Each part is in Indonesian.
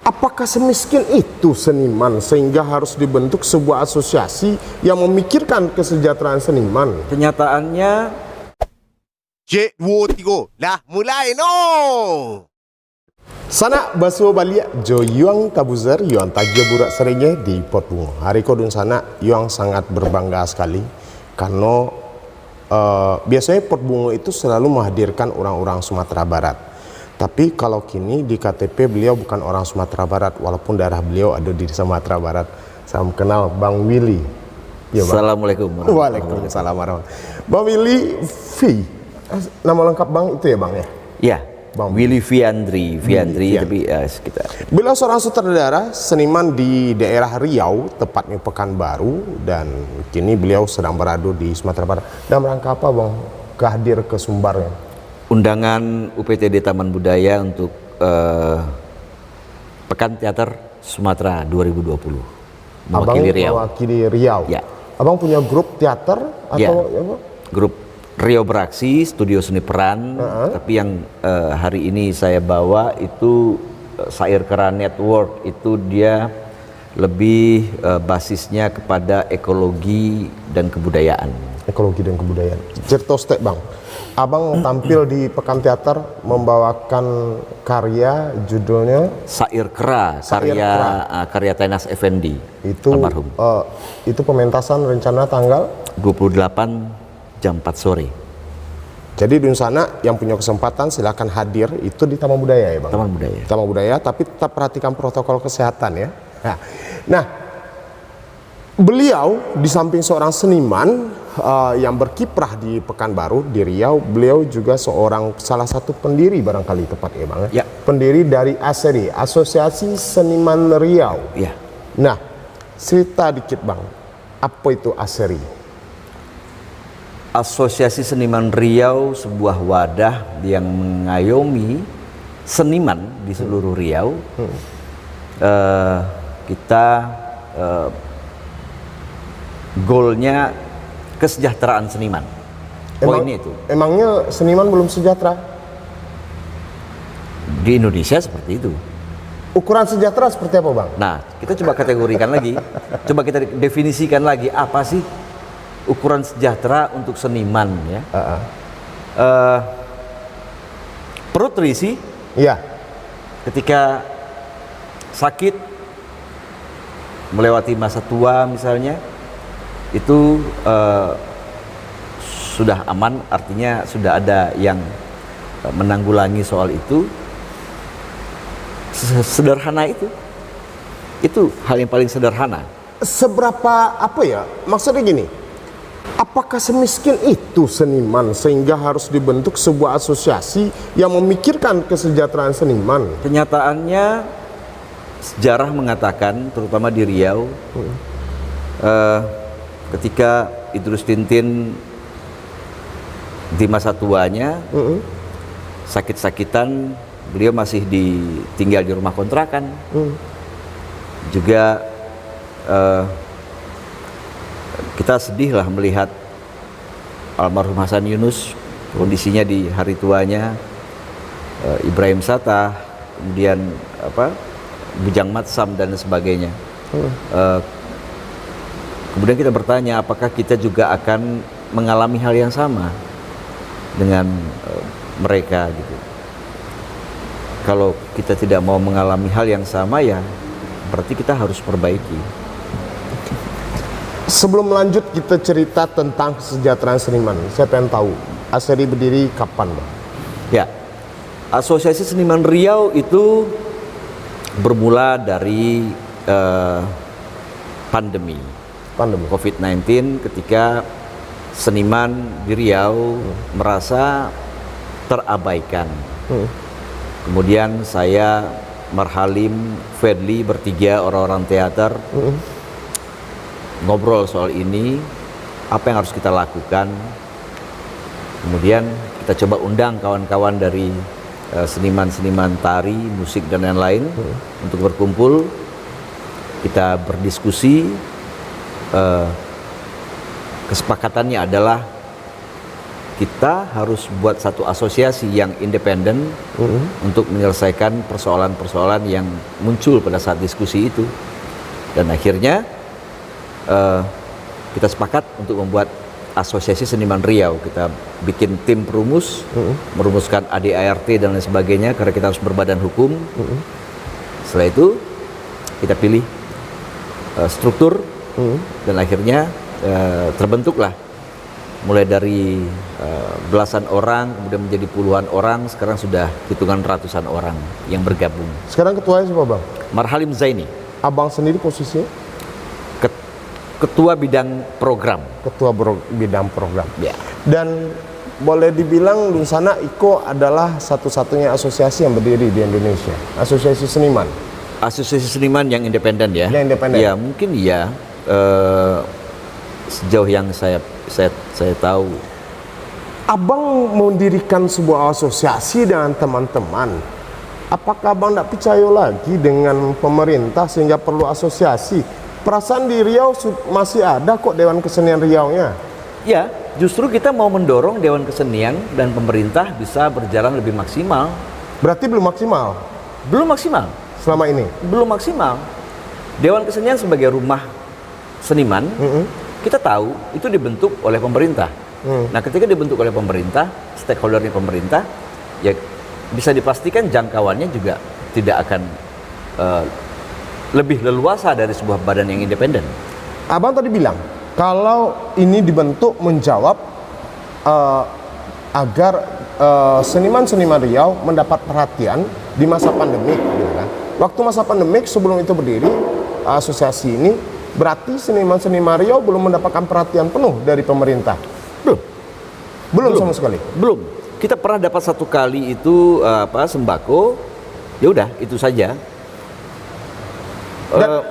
Apakah semiskin itu seniman sehingga harus dibentuk sebuah asosiasi yang memikirkan kesejahteraan seniman? Kenyataannya Cik, 2, 3. Dah, mulai no! Sana basuh balik jo yuang kabuzar yuang tagia burak serenge di pot bunga. Hari kodun sana yuang sangat berbangga sekali karena biasanya pot bunga itu selalu menghadirkan orang-orang Sumatera Barat. Tapi kalau kini di KTP beliau bukan orang Sumatera Barat, walaupun darah beliau ada di Sumatera Barat. Saya kenal Bang Willy. Ya, Bang. Assalamualaikum. Waalaikumsalam warahmatullahi. Bang Willy V. Nama lengkap Bang itu ya Bang ya? Ya, Bang Willy Viandri, tapi sekitar. Beliau seorang sutradara seniman di daerah Riau, tepatnya Pekanbaru, dan kini beliau sedang berada di Sumatera Barat. Dalam rangka apa Bang kehadir ke Sumbarnya? Undangan UPTD Taman Budaya untuk Pekan Teater Sumatera 2020. Mewakili Riau. Mewakili Riau. Ya. Abang punya grup teater atau ya. apa? Grup Riau Beraksi, Studio Seni Peran. Tapi yang hari ini saya bawa itu Sair Kera Network. Itu dia lebih basisnya kepada ekologi dan kebudayaan. Ekologi dan kebudayaan. Cerita step Bang. Abang tampil di Pekan Teater membawakan karya judulnya Sair Kera, karya Tenas Effendi. Itu almarhum. Itu pementasan rencana tanggal 28 jam 4 sore. Jadi di sana yang punya kesempatan silakan hadir, itu di Taman Budaya ya Bang? Taman Budaya. Taman Budaya, tapi tetap perhatikan protokol kesehatan ya. Nah, beliau di samping seorang seniman yang berkiprah di Pekanbaru, di Riau, beliau juga salah satu pendiri barangkali tepat ya Bang? Ya. Pendiri dari ASERI, Asosiasi Seniman Riau. Ya. Nah, cerita dikit Bang, apa itu ASERI? Asosiasi Seniman Riau sebuah wadah yang mengayomi seniman di seluruh Riau. Kita goalnya kesejahteraan seniman. Poinnya itu. Emangnya seniman belum sejahtera? Di Indonesia seperti itu. Ukuran sejahtera seperti apa Bang? Nah, kita coba kategorikan lagi. Coba kita definisikan lagi apa sih ukuran sejahtera untuk seniman ya. Perut terisi. Iya. Ketika sakit, melewati masa tua misalnya, itu sudah aman, artinya sudah ada yang menanggulangi soal itu. Sederhana itu hal yang paling sederhana. Seberapa apa ya, maksudnya gini, apakah semiskin itu seniman sehingga harus dibentuk sebuah asosiasi yang memikirkan kesejahteraan seniman? Kenyataannya sejarah mengatakan, terutama di Riau, ketika Idrus Tintin di masa tuanya sakit-sakitan, beliau masih tinggal di rumah kontrakan. Juga kita sedih lah melihat almarhum Hasan Yunus, kondisinya di hari tuanya, Ibrahim Sattah, kemudian Bujang Matsam dan sebagainya. Kemudian kita bertanya, apakah kita juga akan mengalami hal yang sama dengan mereka gitu. Kalau kita tidak mau mengalami hal yang sama, ya berarti kita harus perbaiki. Sebelum lanjut kita cerita tentang kesejahteraan seniman, saya pengen tahu ASERI berdiri kapan Bang? Ya, Asosiasi Seniman Riau itu bermula dari pandemi COVID-19, ketika seniman di Riau merasa terabaikan. Kemudian saya, Marhalim, Fedli, bertiga orang-orang teater ngobrol soal ini, apa yang harus kita lakukan. Kemudian kita coba undang kawan-kawan dari seniman-seniman tari, musik dan lain-lain untuk berkumpul. Kita berdiskusi. Kesepakatannya adalah kita harus buat satu asosiasi yang independen untuk menyelesaikan persoalan-persoalan yang muncul pada saat diskusi itu. Dan akhirnya kita sepakat untuk membuat asosiasi seniman Riau. Kita bikin tim perumus, merumuskan ADART dan lain sebagainya karena kita harus berbadan hukum. Setelah itu kita pilih struktur dan akhirnya terbentuklah mulai dari belasan orang kemudian menjadi puluhan orang, sekarang sudah hitungan ratusan orang yang bergabung. Sekarang ketuanya siapa Bang? Marhalim Zaini, Abang sendiri posisinya? ketua bidang program. Ketua bidang program. Ya. Dan boleh dibilang Dunsana Iko adalah satu-satunya asosiasi yang berdiri di Indonesia, asosiasi seniman. Asosiasi seniman yang independen ya. Yang independen. Ya mungkin ya. Sejauh yang saya tahu. Abang mendirikan sebuah asosiasi dengan teman-teman. Apakah Abang tidak percaya lagi dengan pemerintah sehingga perlu asosiasi? Perasaan di Riau masih ada kok Dewan Kesenian Riau-nya. Ya, justru kita mau mendorong Dewan Kesenian dan pemerintah bisa berjalan lebih maksimal. Berarti belum maksimal Belum maksimal. selama ini? Belum maksimal. Dewan Kesenian sebagai rumah seniman, kita tahu itu dibentuk oleh pemerintah. Nah, ketika dibentuk oleh pemerintah, stakeholdernya pemerintah, ya bisa dipastikan jangkauannya juga tidak akan lebih leluasa dari sebuah badan yang independen. Abang tadi bilang kalau ini dibentuk menjawab agar seniman-seniman Riau mendapat perhatian di masa pandemik, gitu kan. Waktu masa pandemik sebelum itu berdiri asosiasi ini, berarti seniman-seniman Riau belum mendapatkan perhatian penuh dari pemerintah. Belum sama sekali. Belum. Kita pernah dapat satu kali itu sembako. Ya udah, itu saja. Dan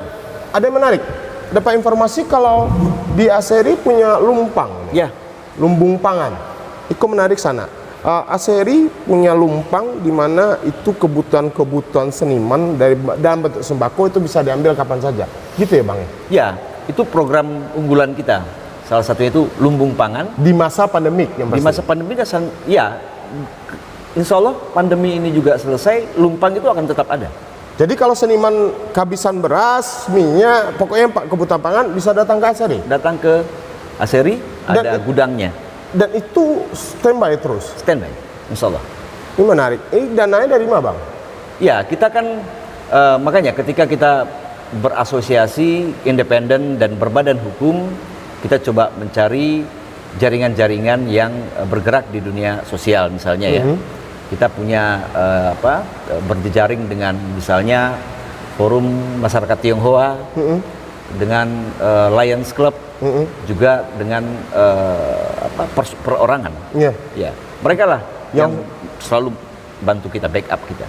ada yang menarik, dapat informasi kalau di Aseri punya lumpang, Ya, lumbung pangan. Iko menarik sana. Aseri punya lumpang di mana itu kebutuhan-kebutuhan seniman dalam bentuk sembako itu bisa diambil kapan saja. Gitu ya Bang? ya, itu program unggulan kita. Salah satunya itu lumbung pangan. Di masa pandemik yang Di pasti. masa pandemi ya, insya Allah pandemi ini juga selesai, lumpang itu akan tetap ada. Jadi kalau seniman kehabisan beras, minyak, pokoknya kebutuhan pangan bisa datang ke Aseri. Datang ke Aseri, ada gudangnya, Dan itu standby terus. standby, insya Allah. Ini menarik. Ini dananya dari mana Bang? Ya, kita kan makanya ketika kita berasosiasi independen dan berbadan hukum, kita coba mencari jaringan-jaringan yang bergerak di dunia sosial misalnya ya. Kita punya berjejaring dengan misalnya Forum Masyarakat Tionghoa, dengan Lions Club, juga dengan perorangan. Iya. Ya, mereka lah yang selalu bantu kita, backup kita.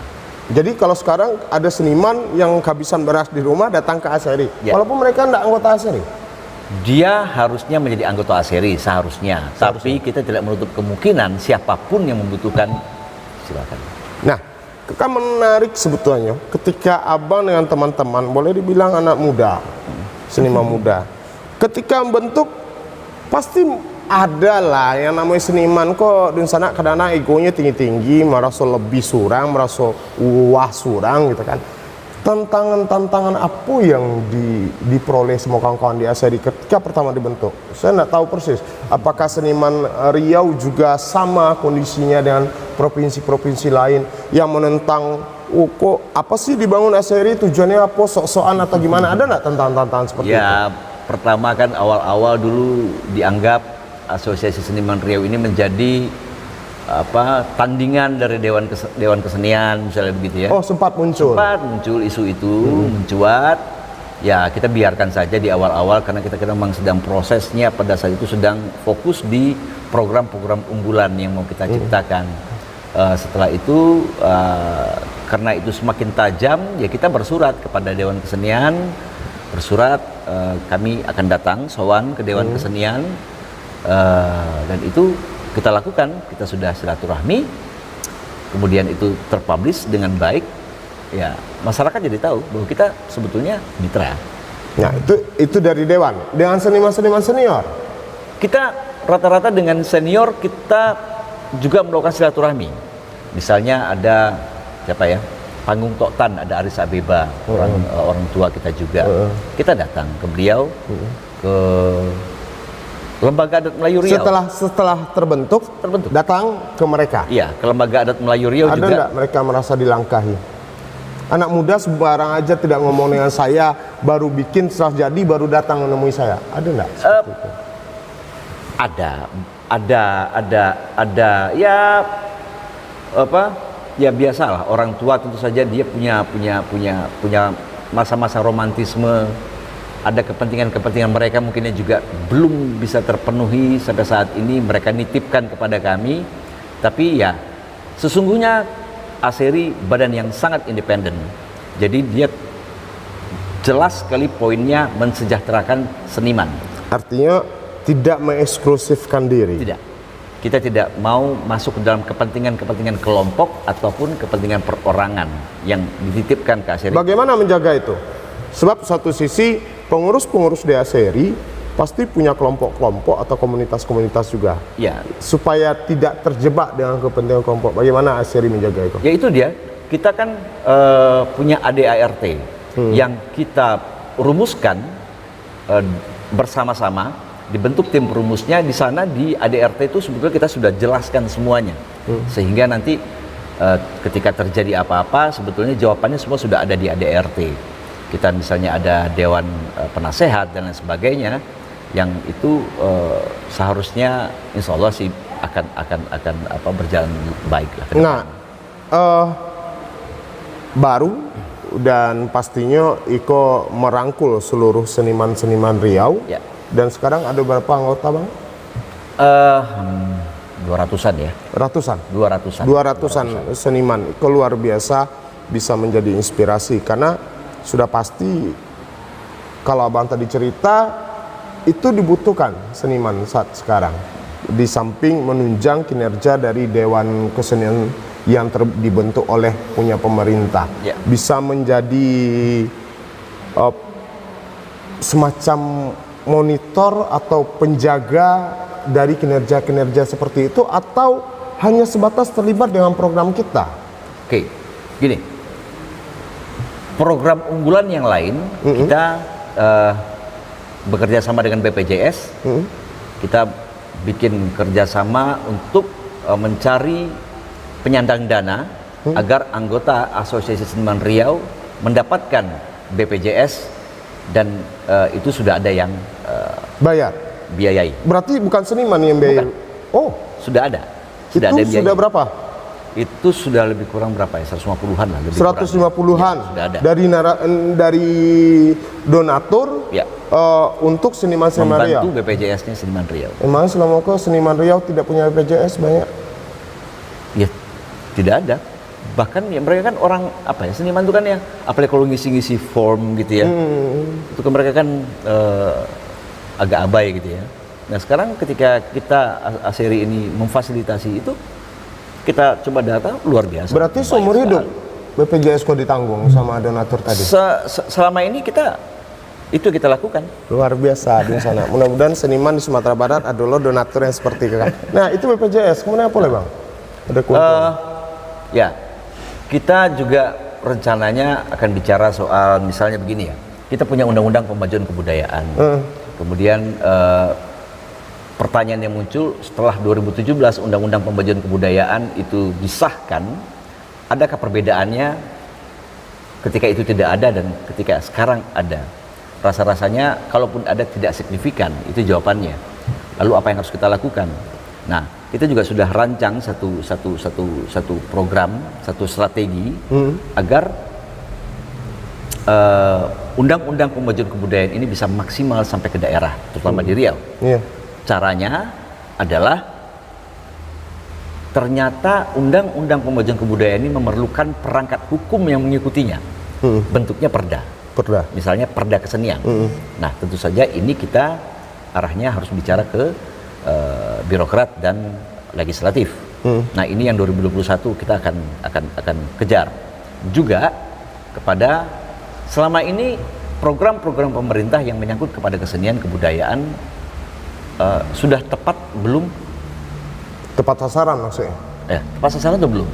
Jadi kalau sekarang ada seniman yang kehabisan beras di rumah datang ke Aseri, Ya. walaupun mereka tidak anggota Aseri. Dia harusnya menjadi anggota Aseri seharusnya, tapi kita tidak menutup kemungkinan siapapun yang membutuhkan, silakan. Nah, kan menarik sebetulnya ketika Abang dengan teman-teman, boleh dibilang anak muda, seniman muda, ketika membentuk pasti ada lah yang namanya seniman kok Dunsana kadang-kadang egonya tinggi-tinggi, merasa lebih surang, merasa wah surang gitu kan. Tantangan-tantangan apa yang diperoleh semua kawan-kawan di Aseri ketika pertama dibentuk? Saya tidak tahu persis. Apakah seniman Riau juga sama kondisinya dengan provinsi-provinsi lain yang menentang, kok apa sih dibangun Aseri, tujuannya apa, sok-sokan atau gimana? Ada nggak tantangan-tantangan seperti itu? Ya, pertama kan awal-awal dulu dianggap Asosiasi Seniman Riau ini menjadi tandingan dari Dewan Kesenian misalnya begitu ya. Oh, sempat muncul. Sempat muncul isu itu, mencuat. Ya, kita biarkan saja di awal-awal karena kita memang sedang prosesnya pada saat itu sedang fokus di program-program unggulan yang mau kita ciptakan. Setelah itu karena itu semakin tajam, ya kita bersurat kepada Dewan Kesenian, bersurat kami akan datang sowan ke Dewan Kesenian, dan itu kita lakukan. Kita sudah silaturahmi, kemudian itu terpublish dengan baik, ya masyarakat jadi tahu bahwa kita sebetulnya mitra. Nah, itu dari Dewan dengan seniman-seniman senior. Kita rata-rata dengan senior kita juga melakukan silaturahmi. Misalnya ada siapa ya? Panggung Toktan, ada Aris Abeba, orang tua kita juga. Kita datang ke beliau, ke Lembaga Adat Melayu Riau. Setelah terbentuk, datang ke mereka. Iya, ke Lembaga Adat Melayu Riau Ada juga. nggak mereka merasa dilangkahi? Anak muda sembarang aja tidak ngomong dengan saya, baru bikin setelah jadi baru datang menemui saya. Ada nggak? seperti itu? Ada ya apa? Ya biasalah, orang tua tentu saja dia punya masa-masa romantisme, ada kepentingan mereka mungkin yang juga belum bisa terpenuhi sampai saat ini, mereka nitipkan kepada kami. Tapi ya sesungguhnya ASERI badan yang sangat independen, jadi dia jelas sekali poinnya mensejahterakan seniman. Artinya tidak mengeksklusifkan diri. Tidak. Kita tidak mau masuk ke dalam kepentingan kelompok ataupun kepentingan perorangan yang dititipkan ke ASERI. Bagaimana menjaga itu? Sebab satu sisi pengurus-pengurus di ASERI pasti punya kelompok-kelompok atau komunitas-komunitas juga. Ya, Supaya tidak terjebak dengan kepentingan kelompok. Bagaimana ASERI menjaga itu? ya itu dia. Kita kan punya ADART yang kita rumuskan bersama-sama. Dibentuk tim perumusnya, di sana di ADRT itu sebetulnya kita sudah jelaskan semuanya, sehingga nanti ketika terjadi apa-apa sebetulnya jawabannya semua sudah ada di ADRT. Kita misalnya ada dewan penasehat dan lain sebagainya, yang itu seharusnya insya Allah sih akan berjalan baik lah. Nah, baru dan pastinya Iko merangkul seluruh seniman-seniman Riau. Ya. Dan sekarang ada berapa anggota, Bang? 200-an ya. Ratusan. 200-an. Seniman. Itu luar biasa, bisa menjadi inspirasi karena sudah pasti kalau Abang tadi cerita itu dibutuhkan seniman saat sekarang. Di samping menunjang kinerja dari Dewan Kesenian yang dibentuk oleh punya pemerintah, Ya. bisa menjadi semacam monitor atau penjaga dari kinerja-kinerja seperti itu, atau hanya sebatas terlibat dengan program kita? Oke, gini, program unggulan yang lain kita bekerja sama dengan BPJS, kita bikin kerjasama untuk mencari penyandang dana agar anggota Asosiasi Seniman Riau mendapatkan BPJS, dan itu sudah ada yang Bayar? biayai. Berarti bukan seniman yang bayar? Oh, Sudah ada. itu Ada yang sudah biayai. berapa? Itu sudah lebih kurang berapa ya? 150-an lah. Lebih 150-an Ya, sudah ada. dari donatur Ya. untuk seniman-seniman Riau. Membantu BPJS-nya Seniman Riau. Emang selama kau seniman Riau tidak punya BPJS banyak? Ya, tidak ada. Bahkan ya mereka kan orang apa ya, seniman itu kan ya, apalagi kalau ngisi-ngisi form gitu ya, itu kan mereka kan agak abai gitu ya. Nah sekarang ketika kita ASERI ini memfasilitasi itu, kita coba data luar biasa. Berarti Baik seumur hidup sekali. BPJS kau ditanggung sama donatur tadi? Selama ini itu kita lakukan. Luar biasa di sana. Mudah-mudahan seniman di Sumatera Barat adalah donatur yang seperti kakak. Nah itu BPJS, kemudian apa lagi, Bang? Ada keuntungan? Ya, kita juga rencananya akan bicara soal misalnya begini ya. Kita punya undang-undang pemajuan kebudayaan. Kemudian pertanyaan yang muncul setelah 2017 undang-undang pemajuan kebudayaan itu disahkan, adakah perbedaannya ketika itu tidak ada dan ketika sekarang ada? Rasa-rasanya kalaupun ada tidak signifikan, itu jawabannya. Lalu apa yang harus kita lakukan? Nah, kita juga sudah rancang satu program, satu strategi agar undang-undang pemajuan kebudayaan ini bisa maksimal sampai ke daerah, terutama di Riau. Iya. Caranya adalah ternyata undang-undang pemajuan kebudayaan ini memerlukan perangkat hukum yang mengikutinya. Bentuknya perda. Perda. Misalnya perda kesenian. Nah, tentu saja ini kita arahnya harus bicara ke birokrat dan legislatif. Nah, ini yang 2021 kita akan kejar. Juga kepada selama ini program-program pemerintah yang menyangkut kepada kesenian kebudayaan sudah tepat belum? Tepat sasaran maksudnya. Tepat sasaran atau belum?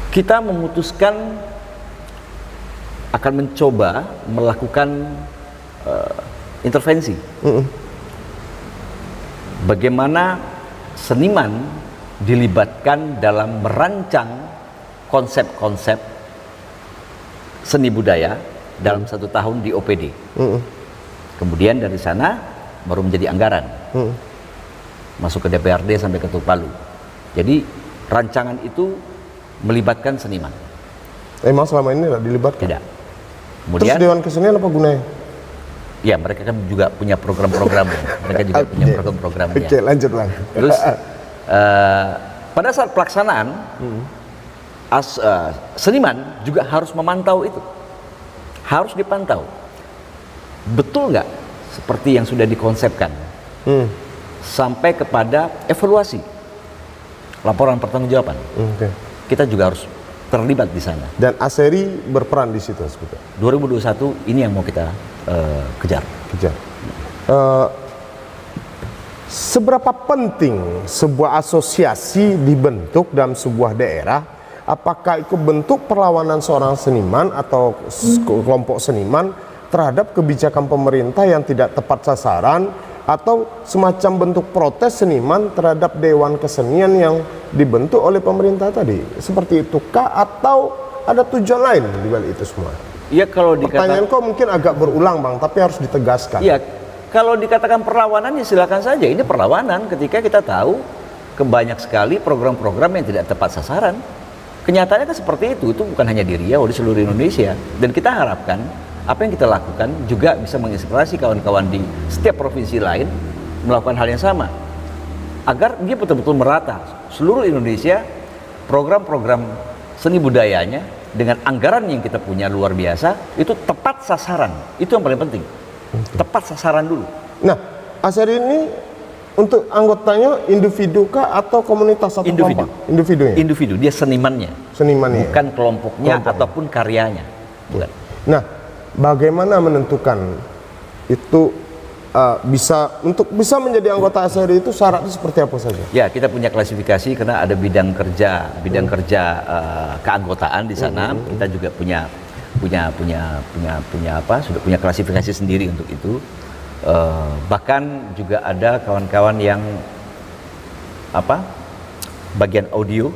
Kita memutuskan akan mencoba melakukan intervensi. Bagaimana seniman dilibatkan dalam merancang konsep-konsep seni budaya dalam 1 tahun di OPD. Kemudian dari sana baru menjadi anggaran. Masuk ke DPRD sampai ketuk palu. Jadi rancangan itu melibatkan seniman. Emang selama ini tidak dilibatkan? Tidak. Terus Kemudian Dewan Kesenian apa gunanya? ya mereka kan juga punya program-program. Mereka juga punya program-programnya. Oke, lanjut Bang. Terus pada saat pelaksanaan seniman juga harus memantau itu. Harus dipantau. Betul nggak seperti yang sudah dikonsepkan? Sampai kepada evaluasi. Laporan pertanggungjawaban. Kita juga harus terlibat di sana. Dan Aseri berperan di situ sebetulnya. 2021 ini yang mau kita kejar. Seberapa penting sebuah asosiasi dibentuk dalam sebuah daerah? Apakah itu bentuk perlawanan seorang seniman atau kelompok seniman terhadap kebijakan pemerintah yang tidak tepat sasaran, atau semacam bentuk protes seniman terhadap Dewan Kesenian yang dibentuk oleh pemerintah tadi? Seperti itukah atau ada tujuan lain di balik itu semua? Ya, kalau dikatakan, pertanyaan kok mungkin agak berulang Bang, tapi harus ditegaskan. ya kalau dikatakan perlawanan ya silakan saja. Ini perlawanan ketika kita tahu banyak sekali program-program yang tidak tepat sasaran. Kenyataannya kan seperti itu bukan hanya di Riau, di seluruh Indonesia. Dan kita harapkan apa yang kita lakukan juga bisa menginspirasi kawan-kawan di setiap provinsi lain melakukan hal yang sama, agar dia betul-betul merata seluruh Indonesia. Program-program seni budayanya dengan anggaran yang kita punya luar biasa itu tepat sasaran. Itu yang paling penting. Tepat sasaran dulu. Nah, Aseri ini untuk anggotanya individu kah atau komunitas atau Individu. kelompok? Individunya. Individu, dia senimannya, Senimannya. bukan kelompoknya ataupun karyanya. Bukan. Nah, bagaimana menentukan itu bisa menjadi anggota Aseri itu syaratnya seperti apa saja? Ya, kita punya klasifikasi karena ada bidang kerja keanggotaan di sana. Kita juga punya sudah punya klasifikasi sendiri untuk itu. Bahkan juga ada kawan-kawan yang bagian audio,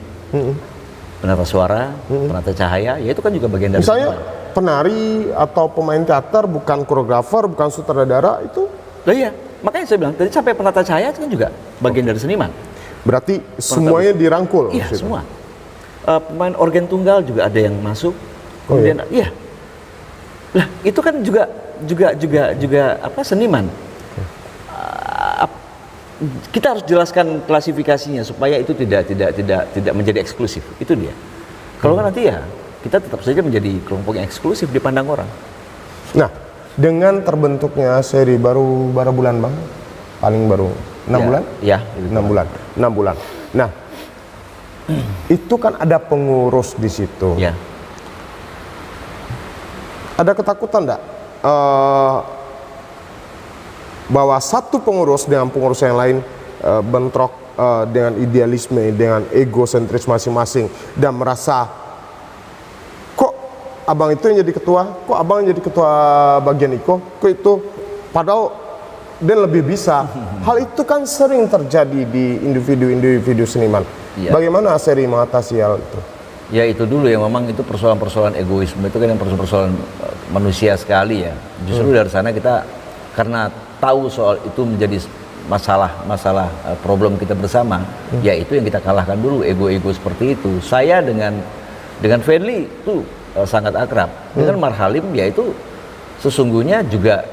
penata suara, penata cahaya, ya itu kan juga bagian dari Misalnya seniman. penari atau pemain teater, bukan koreografer, bukan sutradara, itu Loh iya, makanya saya bilang tadi sampai penata cahaya itu kan juga bagian dari seniman. berarti semuanya dirangkul. Iya, maksudnya. semua. Pemain organ tunggal juga ada yang masuk. Kemudian iya. Lah, itu kan juga seniman. Kita harus jelaskan klasifikasinya supaya itu tidak menjadi eksklusif. Itu dia. Kalau kan nanti ya kita tetap saja menjadi kelompok yang eksklusif dipandang orang. Nah, dengan terbentuknya Aseri baru berapa bulan Bang? Paling baru 6 bulan? Ya, 6 bulan. Nah, itu kan ada pengurus di situ. Ya. Ada ketakutan enggak bahwa satu pengurus dengan pengurus yang lain bentrok dengan idealisme, dengan egosentris masing-masing, dan merasa kok abang itu yang jadi ketua, kok abang yang jadi ketua bagian Iko, kok itu, padahal dia lebih bisa. Hal itu kan sering terjadi di individu-individu seniman. Ya. Bagaimana Aseri mengatasi hal itu? Ya itu dulu yang memang itu persoalan-persoalan egoisme, itu kan yang persoalan manusia sekali ya. Justru dari sana kita karena tahu soal itu menjadi masalah problem kita bersama, ya itu yang kita kalahkan dulu, ego-ego seperti itu. Saya dengan Fadli itu sangat akrab. Dengan Marhalim ya itu sesungguhnya juga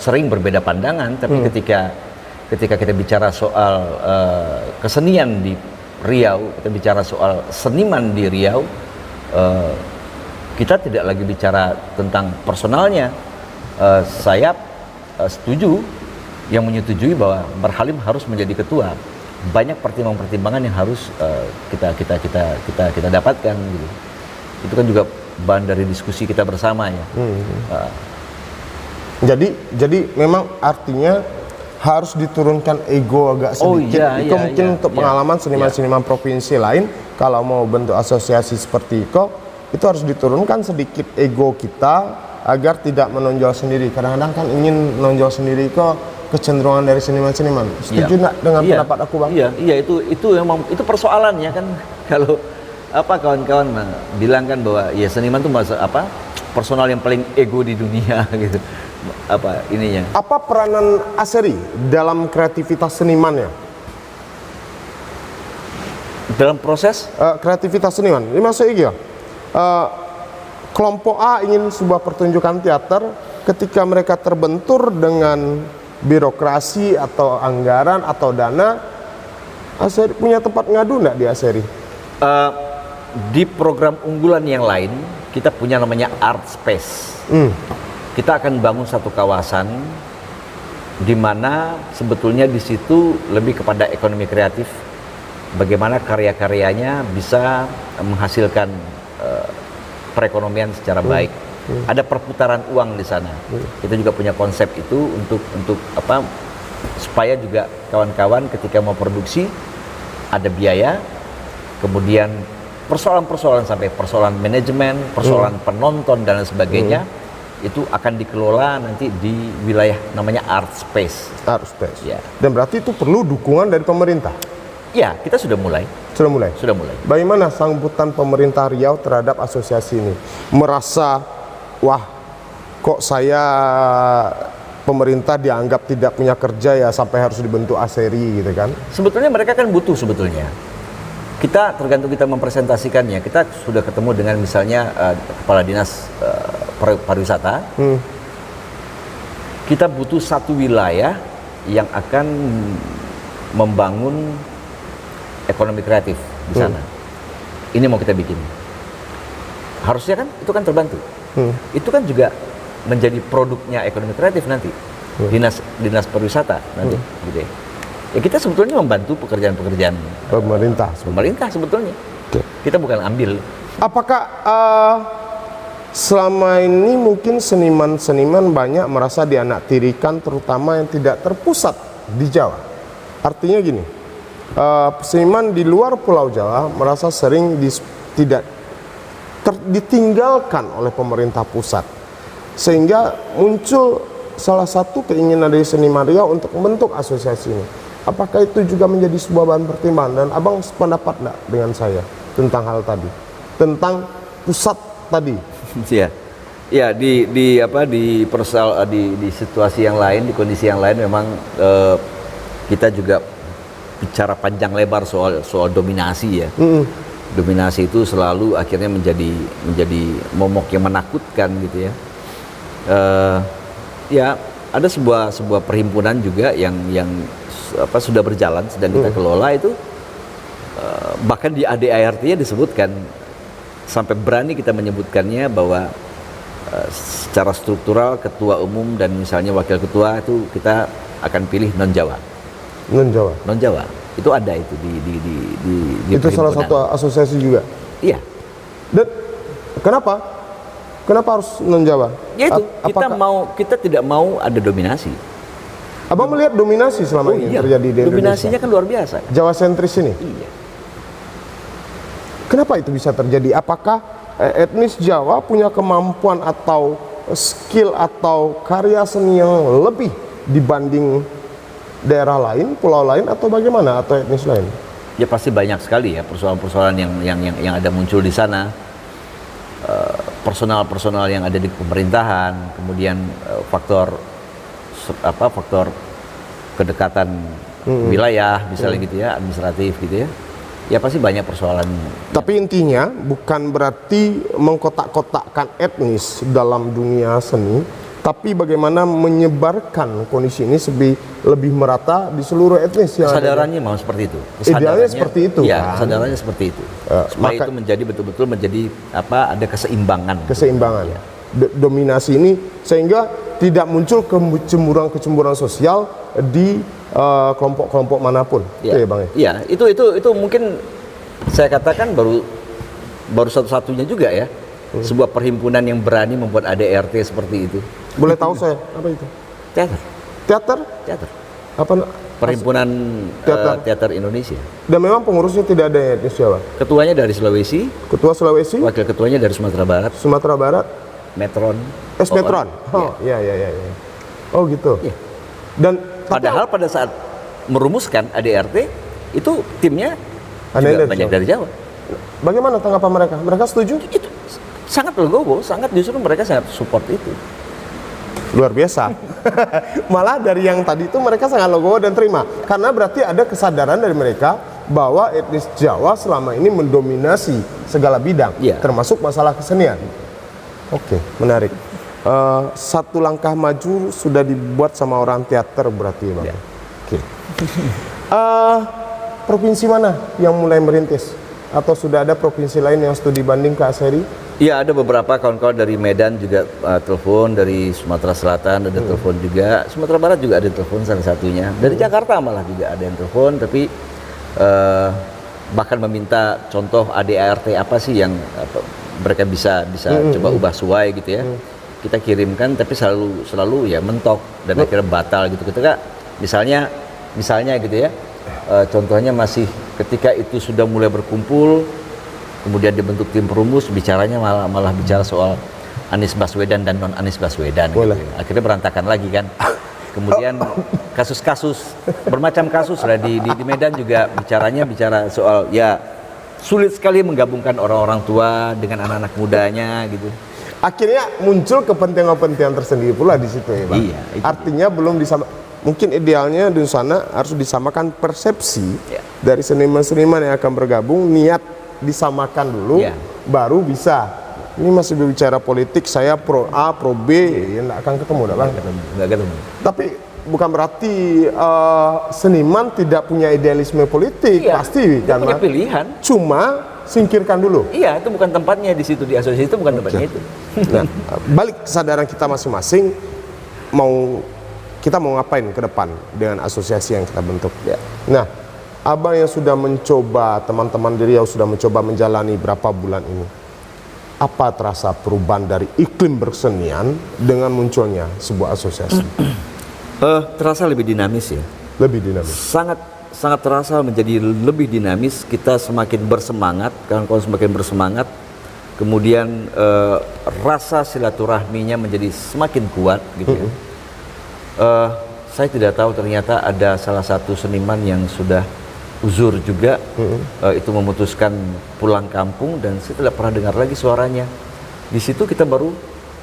sering berbeda pandangan, tapi ketika kita bicara soal kesenian di Riau, kita bicara soal seniman di Riau, kita tidak lagi bicara tentang personalnya. Saya setuju, yang menyetujui bahwa Marhalim harus menjadi ketua. Banyak pertimbangan-pertimbangan yang harus kita dapatkan gitu. Itu kan juga bahan dari diskusi kita bersama ya. Jadi memang artinya harus diturunkan ego agak Oh, sedikit. iya, Itu iya, mungkin iya, untuk iya. pengalaman seniman-seniman provinsi lain kalau mau bentuk asosiasi seperti itu harus diturunkan sedikit ego kita agar tidak menonjol sendiri. Kadang-kadang kan ingin menonjol sendiri kok, kecenderungan dari seniman-seniman. Setuju nggak dengan pendapat aku, Bang? Iya, itu memang itu persoalannya kan. Kalau kawan-kawan bilang kan bahwa ya seniman itu personal yang paling ego di dunia gitu. Ininya. Apa peranan Aseri dalam kreativitas senimannya? Dalam proses Kreativitas seniman. Ini maksudnya gitu. Kelompok A ingin sebuah pertunjukan teater, ketika mereka terbentur dengan birokrasi atau anggaran atau dana, Aseri punya tempat ngadu nggak di Aseri? di program unggulan yang lain kita punya namanya art space. Kita akan bangun satu kawasan di mana sebetulnya di situ lebih kepada ekonomi kreatif, bagaimana karya-karyanya bisa menghasilkan perekonomian secara baik. Ada perputaran uang di sana. Kita juga punya konsep itu untuk supaya juga kawan-kawan ketika mau produksi ada biaya, kemudian persoalan-persoalan sampai persoalan manajemen, persoalan penonton dan lain sebagainya itu akan dikelola nanti di wilayah namanya art space. Art space. Ya. Dan berarti itu perlu dukungan dari pemerintah. Ya, kita sudah mulai. Sudah mulai. Sudah mulai. Bagaimana sambutan pemerintah Riau terhadap asosiasi ini? Merasa, wah, kok saya pemerintah dianggap tidak punya kerja ya sampai harus dibentuk Aseri gitu kan? Sebetulnya mereka kan butuh sebetulnya. Kita tergantung kita mempresentasikannya. Kita sudah ketemu dengan misalnya kepala dinas pariwisata. Kita butuh satu wilayah yang akan membangun ekonomi kreatif di sana. Ini mau kita bikin. Harusnya kan itu kan terbantu. Itu kan juga menjadi produknya ekonomi kreatif nanti. Dinas pariwisata nanti gitu ya. Ya kita sebetulnya membantu pekerjaan-pekerjaan pemerintah sebetulnya. Kita bukan ambil. Apakah selama ini mungkin seniman-seniman banyak merasa dianaktirikan, terutama yang tidak terpusat di Jawa? Artinya gini, seniman di luar Pulau Jawa merasa sering ditinggalkan oleh pemerintah pusat, sehingga muncul salah satu keinginan dari seniman Riau untuk membentuk asosiasi ini. Apakah itu juga menjadi sebuah bahan pertimbangan? Dan abang sependapat enggak dengan saya tentang hal tadi, tentang pusat tadi? Ya, di situasi yang lain, di kondisi yang lain memang kita juga bicara panjang lebar soal dominasi ya. Dominasi itu selalu akhirnya menjadi momok yang menakutkan gitu ya. Ya ada sebuah perhimpunan juga yang sudah berjalan, sedang kita kelola itu, bahkan di ADART-nya disebutkan, sampai berani kita menyebutkannya bahwa secara struktural ketua umum dan misalnya wakil ketua itu kita akan pilih non Jawa itu ada itu di itu salah satu asosiasi juga. Iya. Dan kenapa harus non Jawa? Ya itu kita tidak mau ada dominasi. Abang melihat dominasi selama ini terjadi di Indonesia. Dominasinya kan luar biasa. Jawa sentris ini. Iya. Kenapa itu bisa terjadi? Apakah etnis Jawa punya kemampuan atau skill atau karya seni yang lebih dibanding daerah lain, pulau lain, atau bagaimana, atau etnis lain? Ya pasti banyak sekali ya persoalan-persoalan yang ada muncul di sana. Personal yang ada di pemerintahan, kemudian faktor kedekatan wilayah misalnya gitu ya, administratif gitu ya. Ya pasti banyak persoalan. Tapi intinya bukan berarti mengkotak-kotakkan etnis dalam dunia seni, tapi bagaimana menyebarkan kondisi ini lebih merata di seluruh etnis yang kesadarannya mau seperti itu. Idealnya seperti itu. Ya, kan? kesadarannya seperti itu. Supaya itu menjadi betul-betul menjadi ada keseimbangan. Ya. Dominasi ini sehingga tidak muncul kecemburuan sosial di kelompok-kelompok manapun. Ya. Itu ya, Bang. Iya, itu mungkin saya katakan baru satu-satunya juga ya. Sebuah perhimpunan yang berani membuat ADART seperti itu. Boleh tahu saya apa itu? Teater, Teater? teater. Apa? Perhimpunan Teater. Teater Indonesia. Dan memang pengurusnya tidak ada etnis Jawa. Ketuanya dari Sulawesi, Ketua Sulawesi, wakil ketuanya dari Sumatera Barat, Sumatera Barat, Metron. Metron. Oh, iya. Oh gitu. Iya. Dan Padahal pada saat merumuskan ADRT itu timnya Ada juga dari banyak Jawa. dari Jawa. bagaimana tanggapan mereka? Mereka setuju? Itu sangat legowo, sangat justru mereka sangat support itu. Luar biasa. Malah dari yang tadi itu mereka sangat legowo dan terima. Karena berarti ada kesadaran dari mereka bahwa etnis Jawa selama ini mendominasi segala bidang, Iya. termasuk masalah kesenian. Oke, menarik. Satu langkah maju sudah dibuat sama orang teater berarti, Bang. Iya. Oke. Provinsi mana yang mulai merintis? Atau sudah ada provinsi lain yang studi banding ke Aseri? Iya, ada beberapa kawan-kawan dari Medan juga telepon, dari Sumatera Selatan ada telepon juga, Sumatera Barat juga ada telepon salah satunya, dari Jakarta malah juga ada yang telepon, tapi bahkan meminta contoh ADART apa sih yang mereka bisa coba ubah suai gitu ya. Kita kirimkan tapi selalu ya mentok dan akhirnya batal gitu. Ketika misalnya gitu ya, contohnya masih ketika itu sudah mulai berkumpul, kemudian dibentuk tim perumus, bicaranya malah bicara soal Anies Baswedan dan non Anies Baswedan gitu ya. Akhirnya berantakan lagi kan. Kemudian kasus-kasus bermacam kasus lah di Medan juga bicara soal ya sulit sekali menggabungkan orang-orang tua dengan anak-anak mudanya gitu. Akhirnya muncul kepentingan-kepentingan tersendiri pula di situ ya, Bang. Iya, itu Artinya belum mungkin idealnya di sana harus disamakan persepsi dari seniman-seniman yang akan bergabung, niat disamakan dulu, Iya. baru bisa. Ini masih berbicara politik, saya pro A, pro B, ya nggak akan ketemu, Bang. Nggak ketemu. Tapi bukan berarti seniman tidak punya idealisme politik, Iya, pasti dia punya karena pilihan. cuma singkirkan dulu. Iya, itu bukan tempatnya di situ, di asosiasi itu bukan tempatnya itu. Nah, balik kesadaran kita masing-masing, kita mau ngapain ke depan dengan asosiasi yang kita bentuk. Ya. Nah, Abang yang sudah mencoba, teman-teman di Riau sudah mencoba menjalani berapa bulan ini, apa terasa perubahan dari iklim bersenian dengan munculnya sebuah asosiasi? Terasa lebih dinamis ya. Lebih dinamis. Sangat terasa menjadi lebih dinamis. Kita semakin bersemangat, kawan-kawan semakin bersemangat. Kemudian rasa silaturahminya menjadi semakin kuat gitu ya. Saya tidak tahu ternyata ada salah satu seniman yang sudah uzur juga, itu memutuskan pulang kampung dan saya tidak pernah dengar lagi suaranya. Di situ kita baru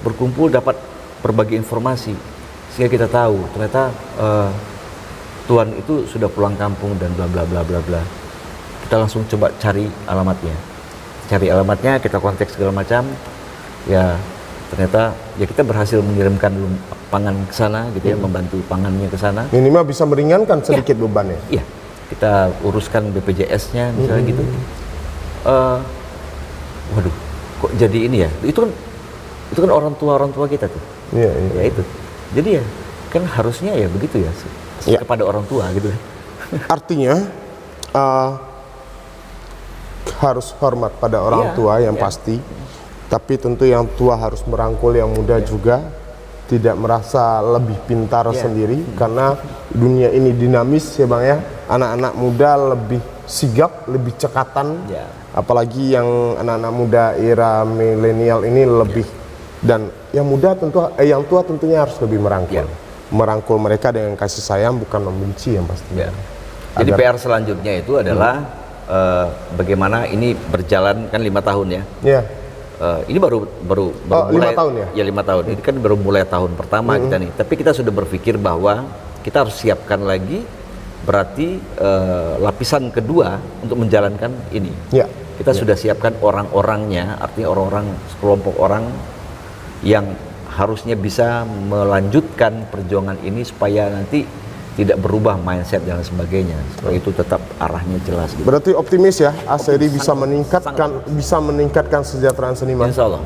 berkumpul dapat berbagai informasi sehingga kita tahu ternyata Tuan itu sudah pulang kampung dan bla bla bla bla bla. Kita langsung coba cari alamatnya, kita kontak segala macam. Ya ternyata ya kita berhasil mengirimkan pangan ke sana gitu ya, membantu pangannya ke sana. Minimal bisa meringankan sedikit bebannya. Iya, kita uruskan BPJS-nya misalnya gitu. Waduh, kok jadi ini ya? Itu kan orang tua kita tuh. Iya. Ya itu. Jadi ya kan harusnya ya begitu ya, kepada orang tua gitu. Artinya harus hormat pada orang tua yang pasti, tapi tentu yang tua harus merangkul yang muda juga, tidak merasa lebih pintar sendiri karena dunia ini dinamis ya Bang ya. Anak-anak muda lebih sigap, lebih cekatan, apalagi yang anak-anak muda era milenial ini lebih dan yang tua tentunya harus lebih merangkul mereka dengan kasih sayang, bukan membenci yang pasti. Jadi PR selanjutnya itu adalah bagaimana ini berjalan kan 5 tahun ya. Ini baru mulai 5 tahun ya? Ya 5 tahun. Ini kan baru mulai tahun pertama kita nih. Tapi kita sudah berpikir bahwa kita harus siapkan lagi berarti lapisan kedua untuk menjalankan ini. Kita sudah siapkan orang-orangnya, artinya orang-orang sekelompok orang yang harusnya bisa melanjutkan perjuangan ini supaya nanti tidak berubah mindset dan sebagainya, supaya itu tetap arahnya jelas gitu. Berarti optimis ya, Aseri bisa meningkatkan kesejahteraan seniman. Insya Allah.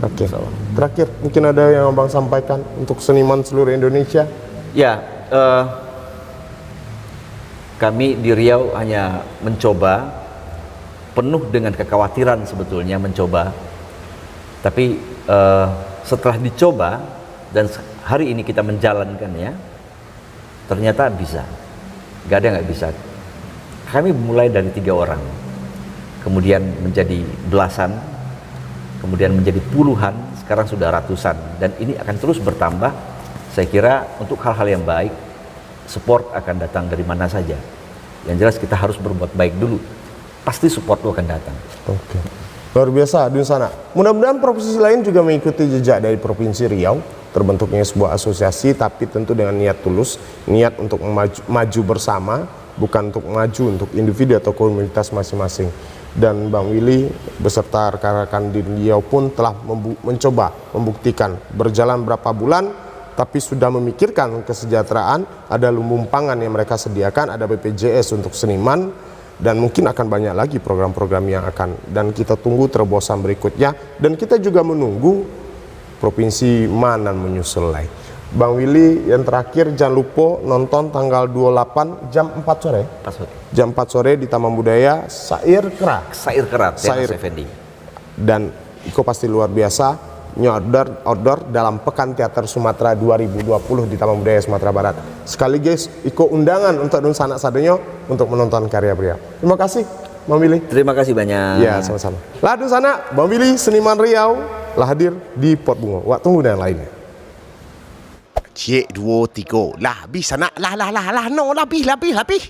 Oke. Terakhir, mungkin ada yang Abang sampaikan untuk seniman seluruh Indonesia? Ya, kami di Riau hanya mencoba, penuh dengan kekhawatiran sebetulnya mencoba, tapi setelah dicoba dan hari ini kita menjalankannya, ternyata bisa. Gak ada yang nggak bisa. Kami mulai dari 3 orang, kemudian menjadi belasan, kemudian menjadi puluhan, sekarang sudah ratusan, dan ini akan terus bertambah. Saya kira untuk hal-hal yang baik, support akan datang dari mana saja. Yang jelas kita harus berbuat baik dulu, pasti support itu akan datang. Oke. Luar biasa, Dunsana. Mudah-mudahan provinsi lain juga mengikuti jejak dari Provinsi Riau, terbentuknya sebuah asosiasi, tapi tentu dengan niat tulus, niat untuk maju bersama, bukan untuk maju untuk individu atau komunitas masing-masing. Dan Bang Willy beserta rekan-rekan di Riau pun telah mencoba membuktikan berjalan berapa bulan, tapi sudah memikirkan kesejahteraan, ada lumbung pangan yang mereka sediakan, ada BPJS untuk seniman, dan mungkin akan banyak lagi program-program yang akan, dan kita tunggu terobosan berikutnya, dan kita juga menunggu provinsi mana menyusul lagi. Bang Willy, yang terakhir jangan lupa nonton tanggal 28 jam 4 sore. Jam 4 sore di Taman Budaya Sair Kerat. Sair Kerat, Sair Effendi. Dan Iko pasti luar biasa outdoor dalam Pekan Teater Sumatera 2020 di Taman Budaya Sumatera Barat. Sekaligus Iko undangan untuk Dunsana Sadonyo untuk menonton karya beliau. Terima kasih Bang Willy. Terima kasih banyak. Ya, sama-sama. Lah Dunsana, Bang Willy seniman Riau lah hadir di Pot Bunga. Wak tunggu dan lainnya. Cik 2 3 lah habis anak lah no lah habis